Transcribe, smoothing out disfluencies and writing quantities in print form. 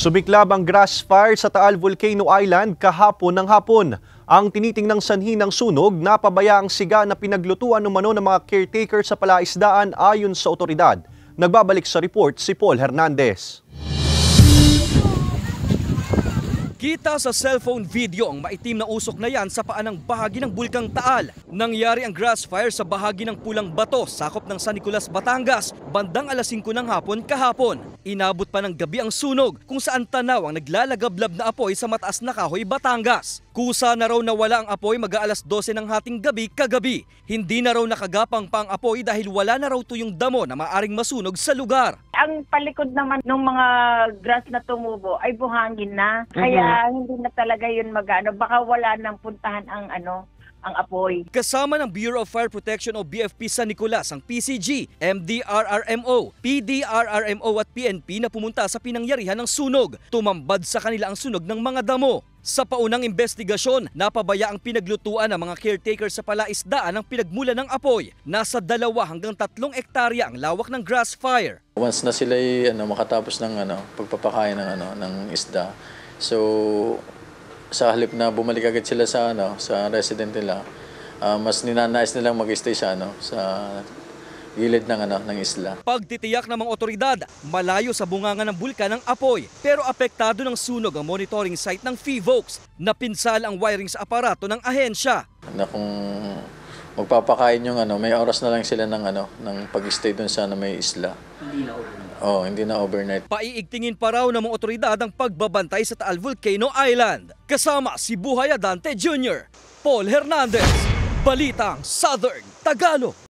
Sumiklab ang grass fire sa Taal Volcano Island kahapon ng hapon. Ang tinitingnang sanhi ng sunog, napabaya ang siga na pinaglutuan umano ng mga caretaker sa palaisdaan ayon sa otoridad. Nagbabalik sa report si Paul Hernandez. Kita sa cellphone video ang maitim na usok na yan sa paan ng bahagi ng Bulkang Taal. Nangyari ang grass fire sa bahagi ng Pulang Bato, sakop ng San Nicolas, Batangas, bandang alas 5 ng hapon kahapon. Inabot pa ng gabi ang sunog kung saan tanaw ang naglalagablab na apoy sa mataas na kahoy, Batangas. Kusa na raw nawala ang apoy mag-aalas 12 ng hating gabi kagabi. Hindi na raw nakagapang pa ang apoy dahil wala na raw tuyong damo na maaring masunog sa lugar. Ang palikod naman ng mga grass na tumubo ay buhangin na. Kaya hindi na talaga yun magano. Baka wala nang puntahan ang apoy. Kasama ng Bureau of Fire Protection o BFP San Nicolas, ang PCG, MDRRMO, PDRRMO at PNP na pumunta sa pinangyarihan ng sunog. Tumambad sa kanila ang sunog ng mga damo. Sa paunang investigasyon, napabaya ang pinaglutuan ng mga caretaker sa palaisdaan ng pinagmula ng apoy. Nasa 2 hanggang 3 ektarya ang lawak ng grass fire. Once na sila makatapos ng pagpapakain ng isda, so sa halip na bumalik agad sila sa resident nila, mas ninanais nilang mag-stay sa gilid ng isla. Pagtitiyak ng mga otoridad, malayo sa bunganga ng bulkan ng apoy, pero apektado ng sunog ang monitoring site ng PHIVOLCS. Napinsala ang wiring sa aparato ng ahensya. Kung magpapakain yung may oras na lang sila ng pag-stay doon sa may isla. Hindi na overnight. Hindi na overnight. Paiigtingin pa raw ng mga otoridad ang pagbabantay sa Taal Volcano Island. Kasama si Buhay Adante Jr., Paul Hernandez, Balitang Southern Tagalog.